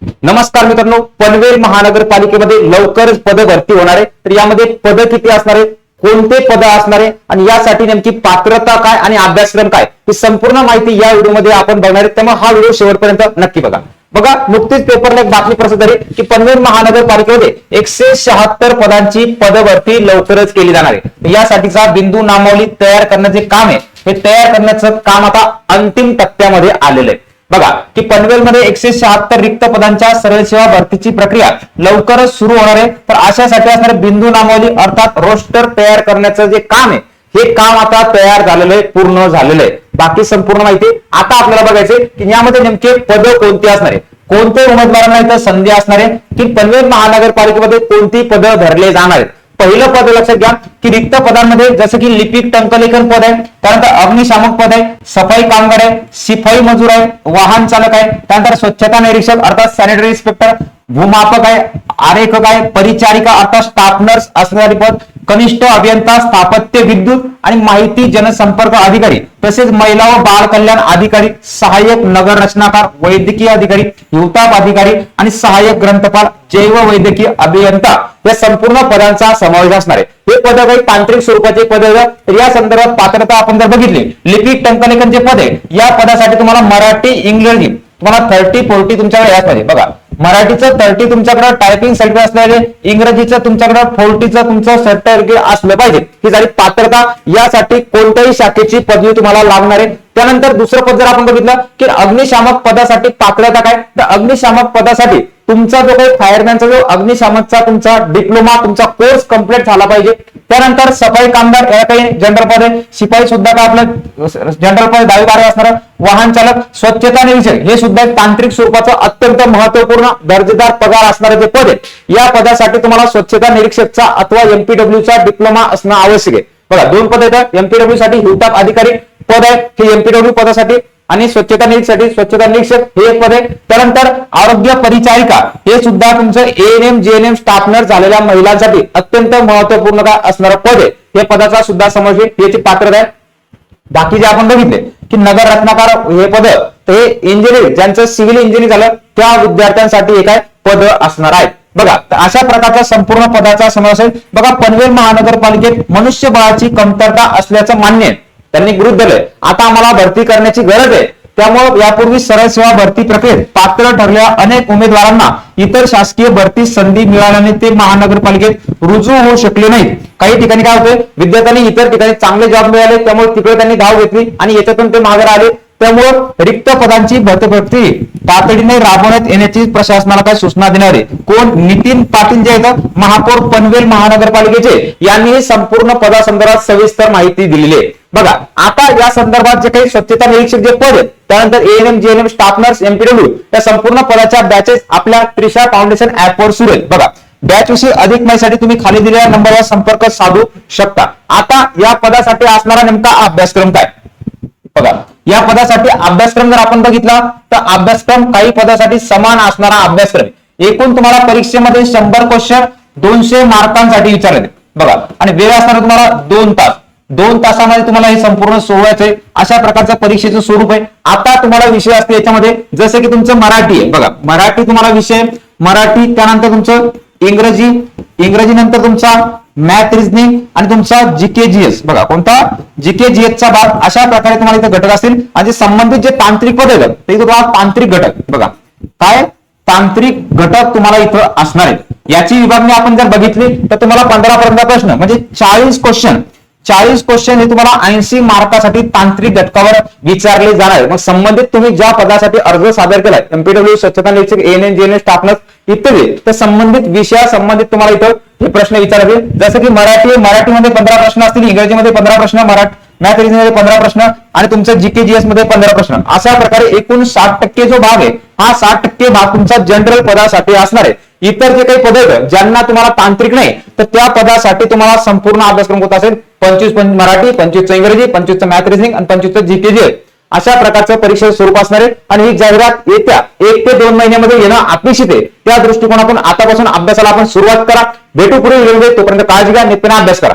नमस्कार मित्रांनो, पनवेल महानगरपालिकेमध्ये लवकरच पद भरती होणार आहे. तर यामध्ये पद किती असणार आहे, कोणते पद असणार आहे आणि यासाठी नेमकी पात्रता काय आणि अभ्यासक्रम काय, ही संपूर्ण माहिती या व्हिडिओमध्ये आपण बघणार आहे. त्यामुळे हा व्हिडिओ शेवटपर्यंत नक्की बघा. नुकतीच पेपरला एक बातमी प्रसिद्ध झाली की पनवेल महानगरपालिकेमध्ये 176 पदांची पदभरती लवकरच केली जाणार आहे. यासाठीचा बिंदू नामावली तयार करण्याचे काम आहे, हे तयार करण्याचं काम आता अंतिम टप्प्यामध्ये आलेलं आहे. बघा की पनवेलमध्ये 176 रिक्त पदांच्या सरळ सेवा भरतीची प्रक्रिया लवकरच सुरू होणार आहे. तर अशासाठी असणारे बिंदू नामावली अर्थात रोस्टर तयार करण्याचं जे काम आहे, हे काम आता तयार झालेलं आहे, पूर्ण झालेलं आहे. बाकी संपूर्ण माहिती आता आपल्याला बघायचे की यामध्ये नेमके पद कोणते असणार आहे, कोणते उमेदवारांना इथं संधी असणार आहे, की पनवेल महानगरपालिकेमध्ये कोणती पद भरले जाणार आहेत. पहिलं पद लक्षात घ्या की रिक्त पदांमध्ये जसं की लिपिक टंकलेखन पद आहे, त्यानंतर अग्निशामक पद आहे, सफाई कामगार आहे, शिपाई मजूर आहे, वाहन चालक आहे, त्यानंतर स्वच्छता निरीक्षक अर्थात सॅनिटरी इन्स्पेक्टर, भूमापक आहे, आरेखक आहे, परिचारिका अर्थात स्टाफ नर्स असणारी पद, कनिष्ठ अभियंता, स्थापत्य विद्युत आणि माहिती जनसंपर्क अधिकारी, तसेच महिला व बाळ कल्याण अधिकारी, सहाय्यक नगर रचनाकार, वैद्यकीय अधिकारी, हिवताप अधिकारी आणि सहाय्यक ग्रंथपाल, जैव वैद्यकीय अभियंता या संपूर्ण पदांचा समावेश असणार आहे. हे पद काही तांत्रिक स्वरूपाचे पद आहे. तर या संदर्भात पात्रता आपण जर बघितली, लिपिक टंकलेखन जे पद आहे या पदासाठी तुम्हाला मराठी इंग्रजी तुम्हाला 30-40 तुमच्याकडे यामध्ये बघा, मराठीचं 30 तुमच्याकडे टायपिंग सर्टिफिकेट असलं पाहिजे, इंग्रजीचं तुमच्याकडे 40चं तुमचं सर्टिफिकेट असलं पाहिजे. ही झाली पात्रता. यासाठी कोणत्याही शाखेची पदवी तुम्हाला लागणार आहे. त्यानंतर दुसरं पद जर आपण बघितलं की अग्निशामक पदासाठी पात्रता काय, तर अग्निशामक पदासाठी तुमचा जो काही फायरमॅनचा जो अग्निशामकचा तुमचा डिप्लोमा तुमचा कोर्स कंप्लीट झाला पाहिजे. त्यानंतर सफाई कामगार या काही जनरल पद आहे, शिपाई सुद्धा काय आपलं जनरल पद 10-12 असणार, वाहन चालक, स्वच्छता निरीक्षक हे सुद्धा तांत्रिक स्वरूपाचं अत्यंत महत्वपूर्ण दर्जेदार पगार असणारे जे पद आहे. या पदासाठी तुम्हाला स्वच्छता निरीक्षकचा अथवा एमपीडब्ल्यूचा डिप्लोमा असणं आवश्यक आहे. बघा, दोन पद आहेत. एमपीडब्ल्यू साठी हिवताप अधिकारी पद आहे, हे एमपीडब्ल्यू पदासाठी, आणि स्वच्छता निरीक्षक हे एक पद आहे. त्यानंतर आरोग्य परिचारिका हे सुद्धा तुमचं एएनएम जेएनएम स्टाफ नर्स झालेल्या महिलांसाठी अत्यंत महत्वपूर्ण काय असणारं पद आहे. हे पदाचा सुद्धा समावेश याची पात्रता आहे. बाकी जे आपण बघितले की नगर रत्नाकार हे पद, तर हे इंजिनिअरिंग ज्यांचं सिव्हिल इंजिनिअरिंग झालं त्या विद्यार्थ्यांसाठी हे काय पद असणार आहेत. बघा, तर अशा प्रकारचा संपूर्ण पदाचा समावेश आहे. बघा, पनवेल महानगरपालिकेत मनुष्यबळाची कमतरता असल्याचं मान्य आहे, त्यांनी गृहीत धरलंय. आता आम्हाला भरती करण्याची गरज आहे. त्यामुळे यापूर्वी सरळ सेवा भरती प्रक्रियेत पात्र ठरलेल्या अनेक उमेदवारांना इतर शासकीय भरती संधी मिळाल्याने ते महानगरपालिकेत रुजू होऊ शकले नाहीत. काही ठिकाणी काय होते, विद्यार्थ्यांनी इतर ठिकाणी चांगले जॉब मिळाले, त्यामुळे तिकडे त्यांनी धाव घेतली आणि याच्यातून ते मागे आले. त्यामुळे रिक्त पदांची भरती तातडीने राबवण्यात येण्याची प्रशासनाला काय सूचना देणार आहे कोण, नितीन पाटील जे आहेत महापौर पनवेल महानगरपालिकेचे, यांनी संपूर्ण पदासंदर्भात सविस्तर माहिती दिलेली आहे. बघा, आता या संदर्भात जे काही स्वच्छता निरीक्षक जे पद आहे, त्यानंतर ANM GNM staff nurse MPW या संपूर्ण पदाच्या बॅचेस आपल्या त्रिशा फाउंडेशन ऍपवर सुरू आहेत. बघा, बॅच विषयी अधिक माहितीसाठी तुम्ही खाली दिलेल्या नंबरवर संपर्क साधू शकता. आता या पदासाठी असणारा नेमका अभ्यासक्रम काय, बघा, या पदासाठी अभ्यासक्रम जर आपण बघितला तर अभ्यासक्रम काही पदासाठी समान असणारा अभ्यासक्रम. एकूण तुम्हाला परीक्षेमध्ये 100 क्वेश्चन 200 मार्कांसाठी विचारले. बघा, आणि वेळ असणार तुम्हाला 2 तास. 2 तासामध्ये तुम्हाला हे संपूर्ण सोहळ्याचं आहे. अशा प्रकारचं परीक्षेचं स्वरूप आहे. आता तुम्हाला विषय असते याच्यामध्ये जसं की तुमचं मराठी आहे. बघा, मराठी तुम्हाला विषय मराठी, त्यानंतर तुमचं इंग्रजी नंतर तुमचा मॅथ रिजनिंग आणि तुमचा जीके जीएस. बघा, कोणता जीके जीएस चा भाग. अशा प्रकारे तुम्हाला इथे घटक असतील आणि संबंधित जे तांत्रिक पद आहेत ते तुम्हाला तांत्रिक घटक. बघा, काय तांत्रिक घटक तुम्हाला इथं असणार आहेत. याची विभागणी आपण जर बघितली तर तुम्हाला 15 प्रश्न म्हणजे 40 क्वेश्चन हे तुम्हाला 80 मार्कासाठी तांत्रिक घटकावर विचारले जाणार आहे. मग संबंधित तुम्ही ज्या पदासाठी अर्ज सादर केलाय, एमपीडब्ल्यू, स्वच्छता निरीक्षक, एएनएम जेएनएम स्टाफ नर्स इत्यादी, तर संबंधित विषया संबंधित तुम्हाला इथं हे प्रश्न विचारायचे. जसं की मराठीमध्ये 15 प्रश्न असतील, इंग्रजीमध्ये 15 प्रश्न, मॅथ रिजनिंग मध्ये 15 प्रश्न आणि तुमचं जीके जीएस मध्ये 15 प्रश्न. अशा प्रकारे एकूण 60% जो भाग आहे, हा 60% भाग तुमचा जनरल पदासाठी असणार आहे. इतर जे काही पद आहेत ज्यांना तुम्हाला तांत्रिक नाही, तर त्या पदासाठी तुम्हाला संपूर्ण अभ्यासक्रम होत असेल 25 मराठी, 25 इंग्रजी, 25 मॅथ रिजनिंग आणि 25 जीके जीएस. अशा प्रकारचं परीक्षेचं स्वरूप असणार आहे. आणि ही जाहिरात येत्या 1 ते 2 महिन्यामध्ये येणं अपेक्षित आहे. त्या दृष्टिकोनातून आतापासून अभ्यासाला आपण सुरुवात करा. भेटू पुढील व्हिडिओमध्ये. तोपर्यंत काळजी घ्या, नित्याने अभ्यास करा.